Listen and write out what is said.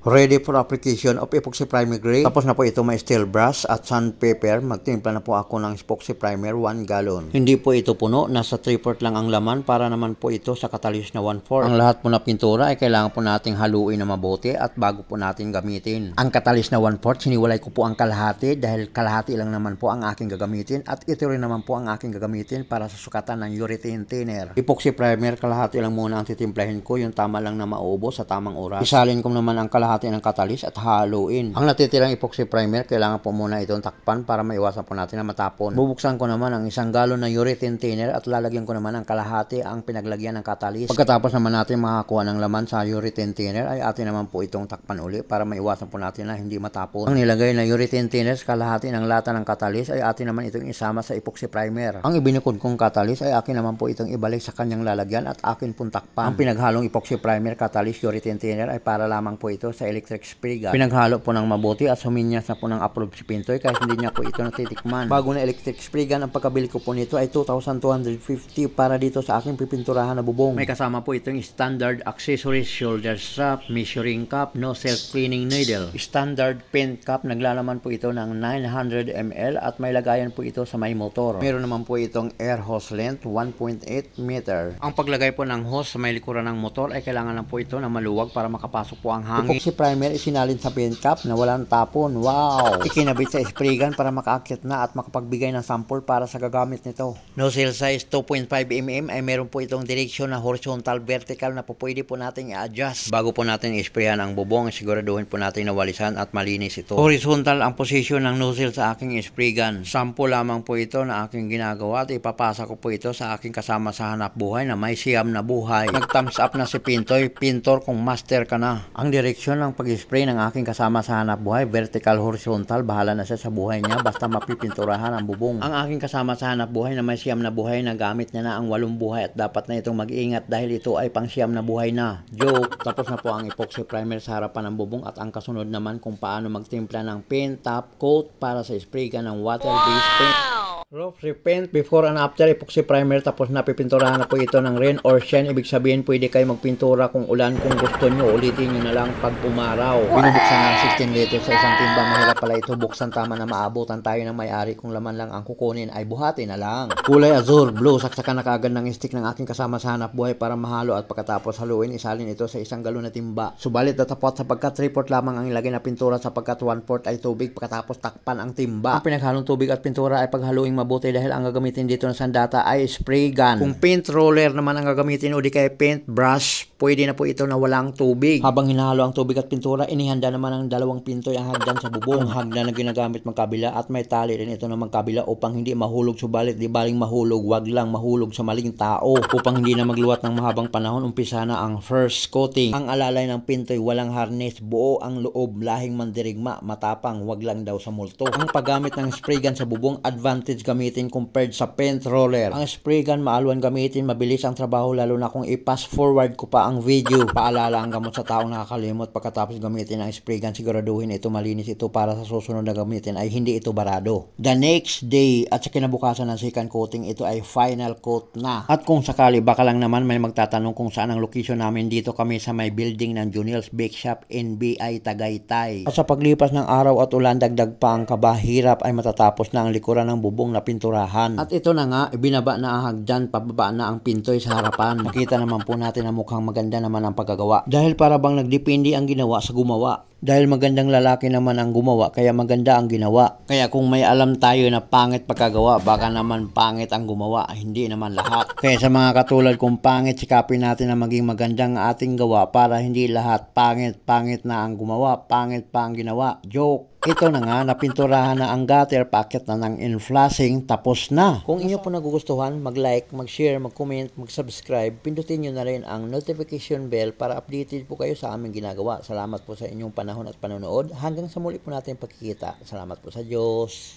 Ready for application of epoxy primer gray. Tapos na po ito may steel brush at sandpaper. Magtimpla na po ako ng epoxy primer 1 gallon. Hindi po ito puno, nasa 3/4 lang ang laman para naman po ito sa catalyst na 1/4. Ang lahat po na pintura ay kailangan po nating haluin na mabuti at bago po natin gamitin. Ang catalyst na 1/4, siniwalay ko po ang kalahati dahil kalahati lang naman po ang aking gagamitin at ito rin naman po ang aking gagamitin para sa sukatan ng urethane thinner. Epoxy primer, kalahati lang muna ang titimplahin ko, yung tama lang na maubos sa tamang oras. Isalin ko naman ang kalahati ng catalyst at haluin. Ang natitirang epoxy primer, kailangan po muna itong takpan para maiwasan po natin na matapon. Bubuksan ko naman ang 1 galon na urethane thinner at lalagyan ko naman ang kalahati ang pinaglagyan ng catalyst. Pagkatapos naman natin makakuha ng laman sa urethane thinner ay atin naman po itong takpan uli para maiwasan po natin na hindi matapon. Ang nilagay na urethane thinner sa kalahati ng lata ng catalyst ay atin naman itong isama sa epoxy primer. Ang ibinikod kong catalyst ay akin naman po itong ibalik sa kanyang lalagyan at akin pong takpan. Ang pinaghalong epoxy primer, catalyst, urethane thinner ay para lamang po ito sa electric spray gun. Pinaghalo po ng mabuti at suminyas na po ng approved si Pintoy kahit hindi niya po ito natitikman. Bago na electric spray gun, ang pagkabili ko po nito ay 2,250 para dito sa aking pipinturahan na bubong. May kasama po itong standard accessories, shoulder strap, measuring cup, nozzle cleaning needle, standard paint cup, naglalaman po ito ng 900 ml at may lagayan po ito sa may motor. Meron naman po itong air hose length 1.8 meter. Ang paglagay po ng hose sa may likuran ng motor ay kailangan lang po ito na maluwag para makapasok po ang hangin. Epoxy primer isinalin sa paint cup na walang tapon. Wow! Ikinabit sa spray gun para makaakyat na at makapagbigay ng sample para sa gagamit nito. Nozzle size 2.5 mm ay meron po itong direksyon na horizontal, vertical na po pwede po natin i-adjust. Bago po natin i-sprayan ang bubong, siguraduhin po natin na walisan at malinis ito. Horizontal ang posisyon ng nozzle sa aking spray gun. Sample lamang po ito na aking ginagawa at ipapasa ko po ito sa aking kasama sa hanap buhay na may siyam na buhay. Nag-thumbs up na si Pintoy, pintor kung master ka na. Ang direksyon ng pag-spray ng aking kasama sa hanap buhay, vertical, horizontal, bahala na siya sa buhay niya basta mapipinturahan ang bubong. Ang aking kasama sa hanap buhay na may siyam na buhay, nagamit niya na ang 8 buhay at dapat na itong mag-iingat dahil ito ay pang siyam na buhay na. Joke! Tapos na po ang epoxy primer sa harapan ng bubong at ang kasunod naman kung paano magtimpla ng paint top coat para sa spray gun ng water-based paint. Roof repaint before and after epoxy primer, tapos napipinturahan na po ito ng rain or shine. Ibig sabihin pwede kayo magpintura kung ulan, kung gusto nyo ulitin nyo na lang pag umaraw. Binubuksan ng 16 liters sa isang timba, mahirap pala ito buksan, tama na maabutan tayo ng may-ari. Kung laman lang ang kukunin ay buhati na lang. Kulay azure, blue, saksakan na kaagad ng stick ng aking kasama sa hanap buhay para mahalo at pagkatapos haluin, isalin ito sa 1 galon na timba. Subalit datapot sapagkat 3/4 lamang ang ilagay na pintura sapagkat 1/4 ay tubig, pagkatapos takpan ang timba. Ang pinaghalong tubig at pintura ay paghaluing mabuti dahil ang gagamitin dito ng sandata ay spray gun. Kung paint roller naman ang gagamitin o di kaya paint brush, pwede na po ito na walang tubig. Habang hinahalo ang tubig at pintura, inihanda naman ng 2 pintoy ang hagdan sa bubong. Ang hagdan na ginagamit magkabila at may tali rin ito na magkabila upang hindi mahulog, subalit di baling mahulog, wag lang mahulog sa maling tao. Upang hindi na magluwat ng mahabang panahon, umpisa na ang first coating. Ang alalay ng pintoy, walang harness, buo ang loob, lahing mandirigma, matapang, wag lang daw sa multo. Ang paggamit ng spray gun sa bubong, advantage gamitin compared sa paint roller. Ang spray gun maalwan gamitin, mabilis ang trabaho lalo na kung i-pass forward ko pa ang video. Paalala ang gamot sa taong nakakalimot, pagkatapos gamitin ang spray gun, siguraduhin ito malinis ito para sa susunod na gamitin ay hindi ito barado. The next day at sa kinabukasan ng second coating, ito ay final coat na. At kung sakali baka lang naman may magtatanong kung saan ang location namin, dito kami sa may building ng Junel's Bake Shop, NBI Tagaytay. At sa paglipas ng araw at ulan, dagdag pa ang kabahirap ay matatapos na ang likuran ng bubong na pinturahan. At ito na nga, ibinaba na ang hagdan, pababa na ang pintoy sa harapan. Makita naman po natin na mukhang maganda naman ang pagkagawa. Dahil para bang nagdepende ang ginawa sa gumawa. Dahil magandang lalaki naman ang gumawa, kaya maganda ang ginawa. Kaya kung may alam tayo na pangit pagkagawa, baka naman pangit ang gumawa, hindi naman lahat. Kaya sa mga katulad kung pangit, sikapin natin na maging magandang ating gawa para hindi lahat pangit na ang gumawa, pangit pa ang ginawa. Joke! Ito na nga, napinturahan na ang gutter, packet na ng inflashing, tapos na. Kung inyo po nagugustuhan, mag-like, mag-share, mag-comment, mag-subscribe, pindutin nyo na rin ang notification bell para updated po kayo sa aming ginagawa. Salamat po sa inyong panahon at panonood. Hanggang sa muli po natin pagkikita. Salamat po sa Diyos.